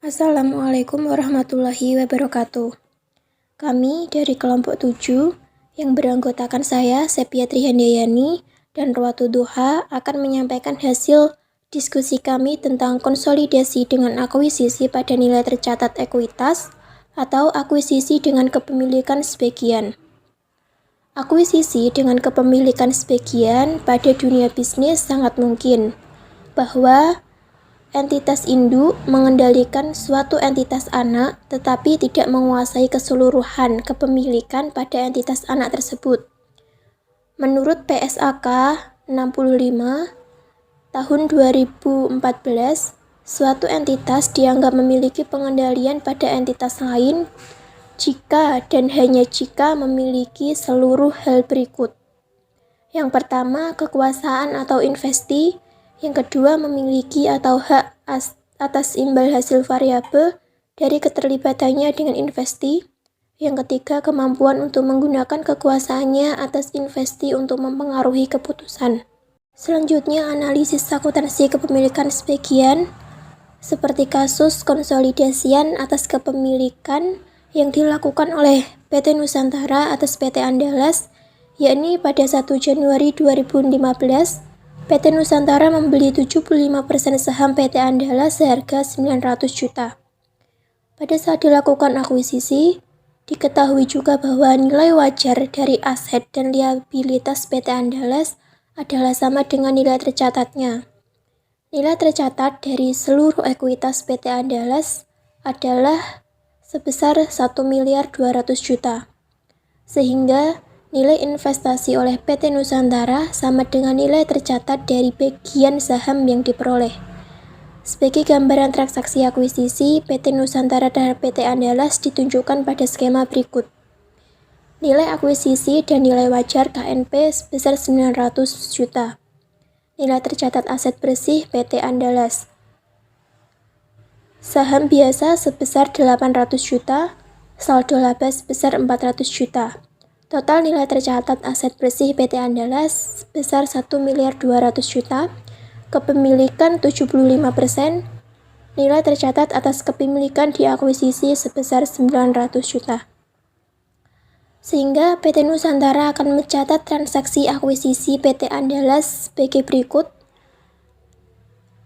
Assalamualaikum warahmatullahi wabarakatuh. Kami dari kelompok 7 yang beranggotakan saya, Sepia Trihandayani, dan Ruwatu Duha akan menyampaikan hasil diskusi kami tentang konsolidasi dengan akuisisi pada nilai tercatat ekuitas atau akuisisi dengan kepemilikan sebagian. Akuisisi dengan kepemilikan sebagian pada dunia bisnis sangat mungkin bahwa entitas induk mengendalikan suatu entitas anak tetapi tidak menguasai keseluruhan kepemilikan pada entitas anak tersebut. Menurut PSAK 65 tahun 2014, suatu entitas dianggap memiliki pengendalian pada entitas lain jika dan hanya jika memiliki seluruh hal berikut. Yang pertama, kekuasaan atau investi. Yang kedua, memiliki atau hak atas imbal hasil variabel dari keterlibatannya dengan investi. Yang ketiga, kemampuan untuk menggunakan kekuasaannya atas investi untuk mempengaruhi keputusan. Selanjutnya, analisis akuntansi kepemilikan sebagian, seperti kasus konsolidasian atas kepemilikan yang dilakukan oleh PT Nusantara atas PT Andalas, yakni pada 1 Januari 2015, PT Nusantara membeli 75% saham PT Andalas seharga 900 juta. Pada saat dilakukan akuisisi, diketahui juga bahwa nilai wajar dari aset dan liabilitas PT Andalas adalah sama dengan nilai tercatatnya. Nilai tercatat dari seluruh ekuitas PT Andalas adalah sebesar 1.200.000.000 juta, sehingga nilai investasi oleh PT Nusantara sama dengan nilai tercatat dari bagian saham yang diperoleh. Sebagai gambaran transaksi akuisisi PT Nusantara terhadap PT Andalas ditunjukkan pada skema berikut. Nilai akuisisi dan nilai wajar KNP sebesar 900 juta. Nilai tercatat aset bersih PT Andalas. Saham biasa sebesar 800 juta, saldo laba sebesar 400 juta. Total nilai tercatat aset bersih PT Andalas sebesar 1.200.000.000 juta, kepemilikan 75%, nilai tercatat atas kepemilikan diakuisisi sebesar 900 juta. Sehingga PT Nusantara akan mencatat transaksi akuisisi PT Andalas sebagai berikut.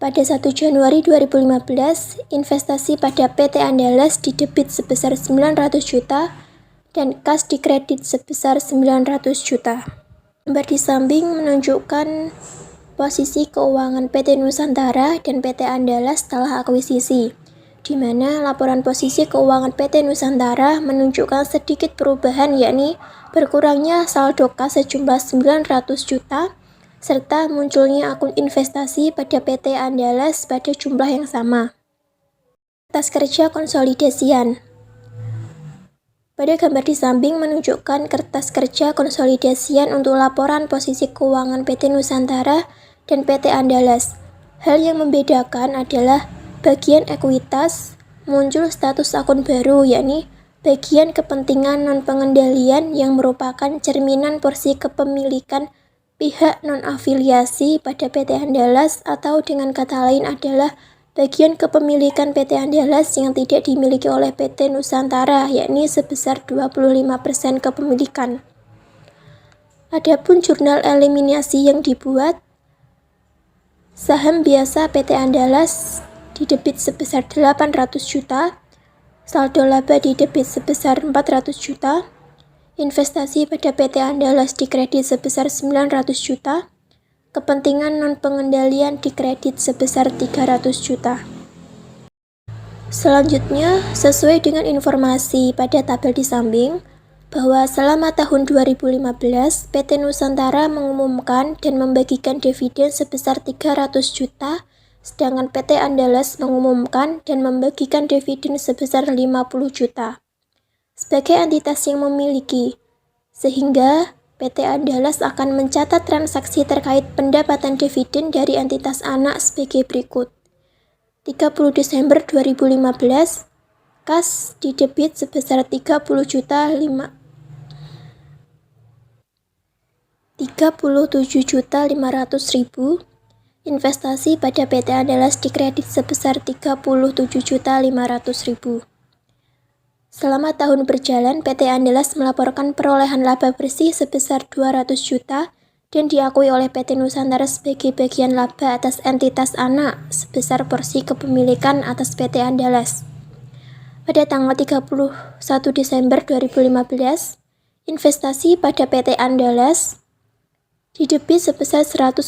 Pada 1 Januari 2015, investasi pada PT Andalas didebit sebesar 900 juta dan kas dikredit sebesar 900 juta. Gambar di samping menunjukkan posisi keuangan PT Nusantara dan PT Andalas setelah akuisisi, di mana laporan posisi keuangan PT Nusantara menunjukkan sedikit perubahan, yakni berkurangnya saldo kas sejumlah 900 juta serta munculnya akun investasi pada PT Andalas pada jumlah yang sama. Kertas kerja konsolidasian. Pada gambar di samping menunjukkan kertas kerja konsolidasian untuk laporan posisi keuangan PT Nusantara dan PT Andalas. Hal yang membedakan adalah bagian ekuitas muncul status akun baru, yakni bagian kepentingan non-pengendalian yang merupakan cerminan porsi kepemilikan pihak non-afiliasi pada PT Andalas, atau dengan kata lain adalah bagian kepemilikan PT Andalas yang tidak dimiliki oleh PT Nusantara, yakni sebesar 25% kepemilikan. Adapun jurnal eliminasi yang dibuat, saham biasa PT Andalas didebit sebesar 800 juta, saldo laba didebit sebesar 400 juta, investasi pada PT Andalas dikredit sebesar 900 juta, kepentingan non-pengendalian dikredit sebesar 300 juta. Selanjutnya, sesuai dengan informasi pada tabel di samping, bahwa selama tahun 2015, PT Nusantara mengumumkan dan membagikan dividen sebesar 300 juta, sedangkan PT Andalas mengumumkan dan membagikan dividen sebesar 50 juta. Sebagai entitas yang memiliki, sehingga PT Andalas akan mencatat transaksi terkait pendapatan dividen dari entitas anak sebagai berikut. 30 Desember 2015, kas didebit sebesar 37.500.000. Investasi pada PT Andalas dikredit sebesar Rp37.500.000. Selama tahun berjalan, PT Andalas melaporkan perolehan laba bersih sebesar 200 juta dan diakui oleh PT Nusantara sebagai bagian laba atas entitas anak sebesar porsi kepemilikan atas PT Andalas. Pada tanggal 31 Desember 2015, investasi pada PT Andalas didebit sebesar 150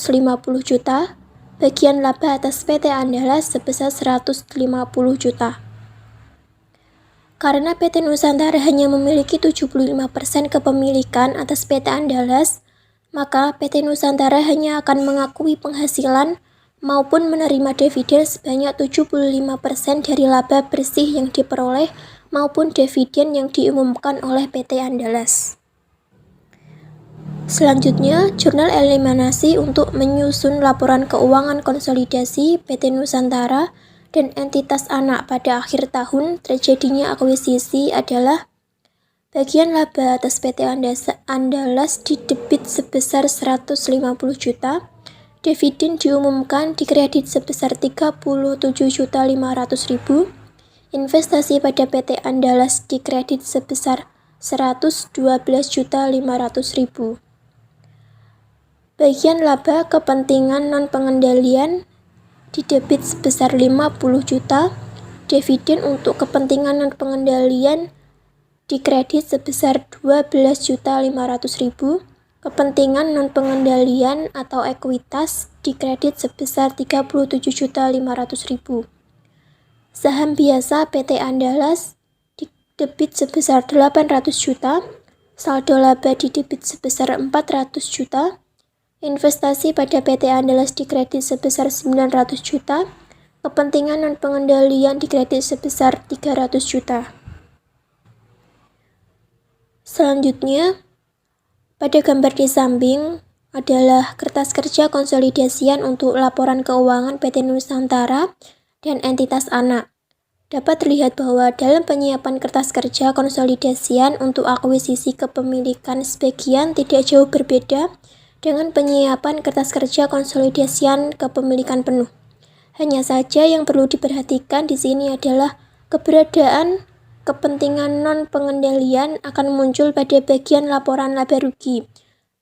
juta, bagian laba atas PT Andalas sebesar 150 juta. Karena PT Nusantara hanya memiliki 75% kepemilikan atas PT Andalas, maka PT Nusantara hanya akan mengakui penghasilan maupun menerima dividen sebanyak 75% dari laba bersih yang diperoleh maupun dividen yang diumumkan oleh PT Andalas. Selanjutnya, jurnal eliminasi untuk menyusun laporan keuangan konsolidasi PT Nusantara dan entitas anak pada akhir tahun terjadinya akuisisi adalah bagian laba atas PT Andalas didebit sebesar 150 juta, dividen diumumkan dikredit sebesar 37.500.000, investasi pada PT Andalas dikredit sebesar 112.500.000. Bagian laba kepentingan non-pengendalian didebit sebesar 50 juta, dividen untuk kepentingan non-pengendalian dikredit sebesar 12.500.000, kepentingan non-pengendalian atau ekuitas dikredit sebesar 37.500.000. Saham biasa PT Andalas didebit sebesar 800 juta, saldo laba didebit sebesar 400 juta, investasi pada PT Andalas dikredit sebesar 900 juta, kepentingan non-pengendalian dikredit sebesar 300 juta. Selanjutnya, pada gambar di samping adalah kertas kerja konsolidasian untuk laporan keuangan PT Nusantara dan entitas anak. Dapat terlihat bahwa dalam penyiapan kertas kerja konsolidasian untuk akuisisi kepemilikan sebagian tidak jauh berbeda dengan penyiapan kertas kerja konsolidasian kepemilikan penuh. Hanya saja yang perlu diperhatikan di sini adalah keberadaan kepentingan non-pengendalian akan muncul pada bagian laporan laba rugi,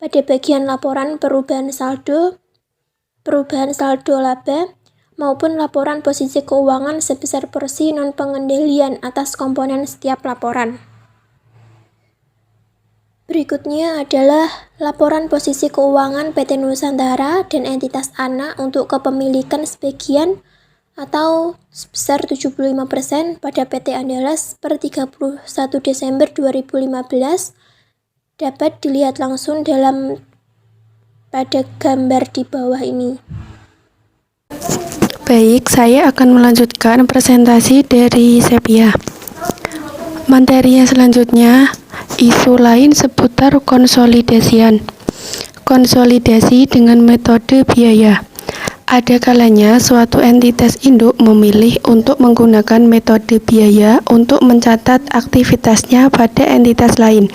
pada bagian laporan perubahan saldo laba, maupun laporan posisi keuangan sebesar porsi non-pengendalian atas komponen setiap laporan. Berikutnya adalah laporan posisi keuangan PT Nusantara dan entitas anak untuk kepemilikan sebagian atau sebesar 75% pada PT Andalas per 31 Desember 2015 dapat dilihat langsung pada gambar di bawah ini. Baik, saya akan melanjutkan presentasi dari Sepia. Materi selanjutnya, isu lain seputar konsolidasian. Konsolidasi dengan metode biaya. Ada kalanya suatu entitas induk memilih untuk menggunakan metode biaya untuk mencatat aktivitasnya pada entitas lain.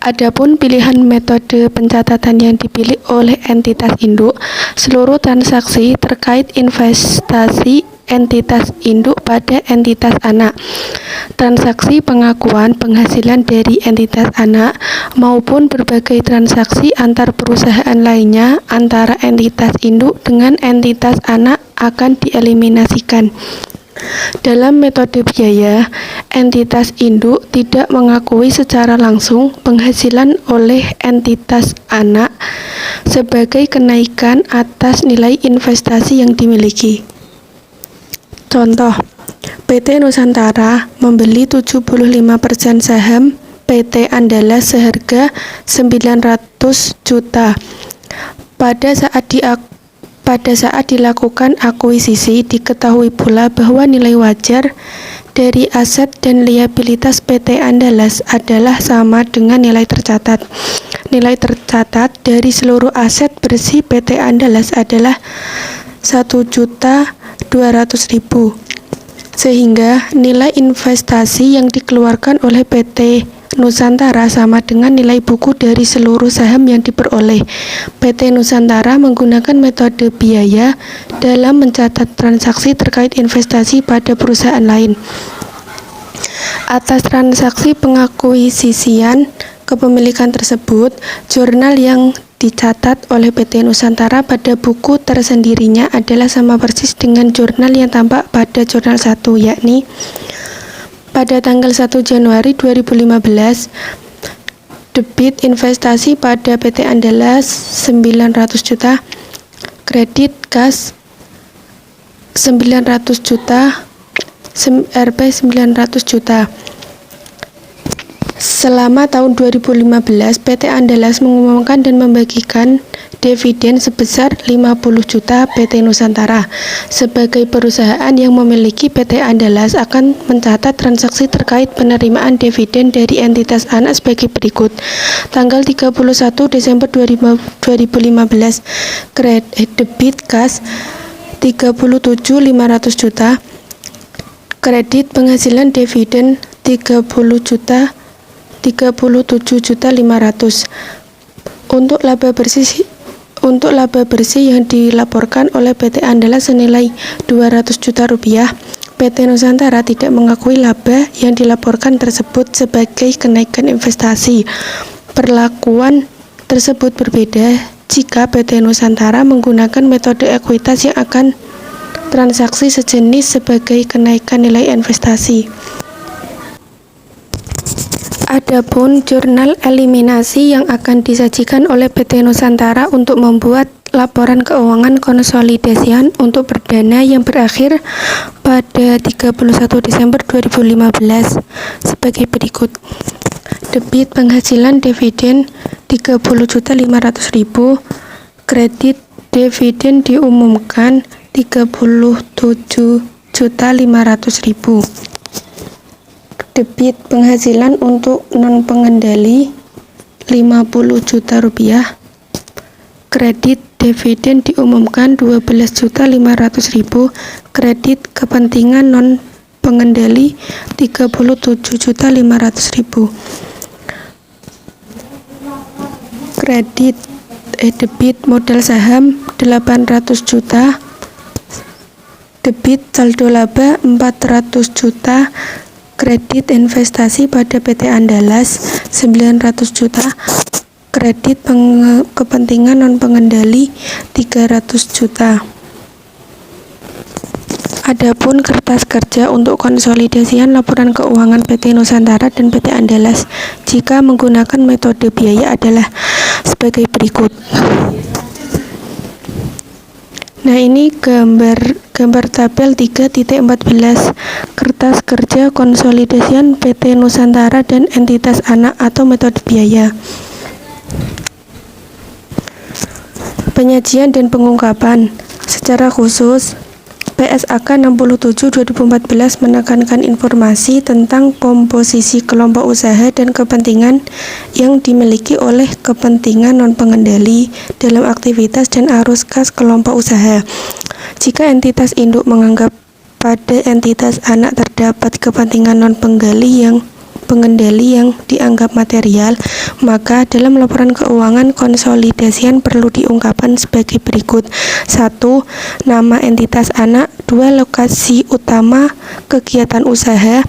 Adapun pilihan metode pencatatan yang dipilih oleh entitas induk, seluruh transaksi terkait investasi entitas induk pada entitas anak, transaksi pengakuan penghasilan dari entitas anak, maupun berbagai transaksi antar perusahaan lainnya antara entitas induk dengan entitas anak akan dieliminasikan. Dalam metode biaya, entitas induk tidak mengakui secara langsung penghasilan oleh entitas anak sebagai kenaikan atas nilai investasi yang dimiliki. Contoh, PT Nusantara membeli 75% saham PT Andalas seharga 900 juta. Pada saat dilakukan akuisisi, diketahui pula bahwa nilai wajar dari aset dan liabilitas PT Andalas adalah sama dengan nilai tercatat. Nilai tercatat dari seluruh aset bersih PT Andalas adalah 1.200.000, sehingga nilai investasi yang dikeluarkan oleh PT Nusantara sama dengan nilai buku dari seluruh saham yang diperoleh. PT Nusantara menggunakan metode biaya dalam mencatat transaksi terkait investasi pada perusahaan lain. Atas transaksi pengakuisisian kepemilikan tersebut, jurnal yang dicatat oleh PT Nusantara pada buku tersendirinya adalah sama persis dengan jurnal yang tampak pada jurnal 1, yakni pada tanggal 1 Januari 2015, debit investasi pada PT Andalas 900 juta, kredit kas 900 juta, Rp 900 juta. Selama tahun 2015, PT Andalas mengumumkan dan membagikan dividen sebesar 50 juta. PT Nusantara sebagai perusahaan yang memiliki PT Andalas akan mencatat transaksi terkait penerimaan dividen dari entitas anak sebagai berikut. Tanggal 31 Desember 2015, debit kas 37.500 juta, kredit penghasilan dividen 37.500. Untuk laba bersih yang dilaporkan oleh PT Andalas senilai 200 juta rupiah, PT Nusantara tidak mengakui laba yang dilaporkan tersebut sebagai kenaikan investasi. Perlakuan tersebut berbeda jika PT Nusantara menggunakan metode ekuitas yang akan transaksi sejenis sebagai kenaikan nilai investasi. Adapun jurnal eliminasi yang akan disajikan oleh PT Nusantara untuk membuat laporan keuangan konsolidasian untuk perdana yang berakhir pada 31 Desember 2015 sebagai berikut. Debit penghasilan dividen 30.500.000, kredit dividen diumumkan 37.500.000. Debit penghasilan untuk non-pengendali 50 juta rupiah, kredit dividen diumumkan 12.500.000, kredit kepentingan non-pengendali 37.500.000, kredit debit modal saham 800 juta, debit saldo laba 400 juta, kredit investasi pada PT Andalas 900 juta, kredit kepentingan non-pengendali 300 juta. Adapun kertas kerja untuk konsolidasian laporan keuangan PT Nusantara dan PT Andalas jika menggunakan metode biaya adalah sebagai berikut. Nah, ini gambar tabel 3.14 kertas kerja konsolidasian PT Nusantara dan entitas anak atau metode biaya. Penyajian dan pengungkapan. Secara khusus, PSAK 67/2014 menekankan informasi tentang komposisi kelompok usaha dan kepentingan yang dimiliki oleh kepentingan non-pengendali dalam aktivitas dan arus kas kelompok usaha. Jika entitas induk menganggap pada entitas anak terdapat kepentingan non-pengendali yang dianggap material, maka dalam laporan keuangan konsolidasian perlu diungkapkan sebagai berikut. 1. Nama entitas anak. 2. Lokasi utama kegiatan usaha.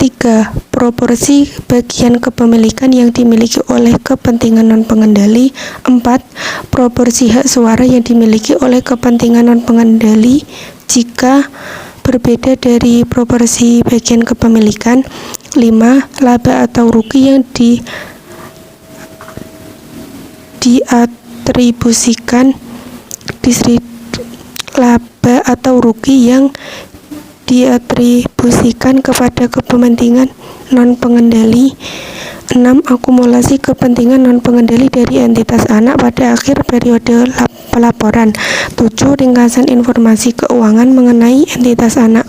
3. Proporsi bagian kepemilikan yang dimiliki oleh kepentingan non-pengendali. 4. Proporsi hak suara yang dimiliki oleh kepentingan non-pengendali jika berbeda dari proporsi bagian kepemilikan. 5. Laba atau rugi yang diatribusikan kepada kepentingan non-pengendali. 6. Akumulasi kepentingan non-pengendali dari entitas anak pada akhir periode pelaporan. 7. Ringkasan informasi keuangan mengenai entitas anak.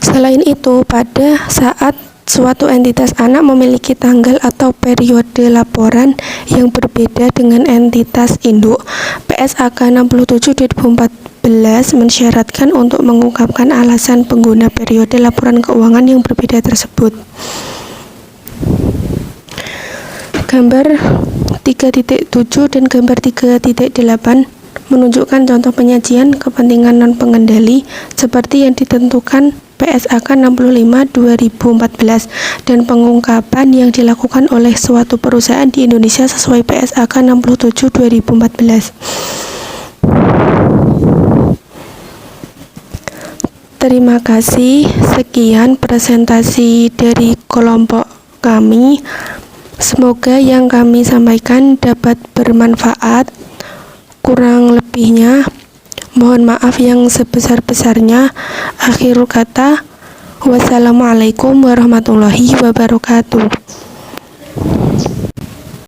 Selain itu, pada saat suatu entitas anak memiliki tanggal atau periode laporan yang berbeda dengan entitas induk, PSAK 67/2014 mensyaratkan untuk mengungkapkan alasan pengguna periode laporan keuangan yang berbeda tersebut. Gambar 3.7 dan gambar 3.8 menunjukkan contoh penyajian kepentingan non-pengendali seperti yang ditentukan PSAK 65/2014 dan pengungkapan yang dilakukan oleh suatu perusahaan di Indonesia sesuai PSAK 67/2014. Terima kasih, sekian presentasi dari kelompok kami. Semoga yang kami sampaikan dapat bermanfaat. Kurang lebihnya, mohon maaf yang sebesar-besarnya. Akhirul kata, wassalamualaikum warahmatullahi wabarakatuh.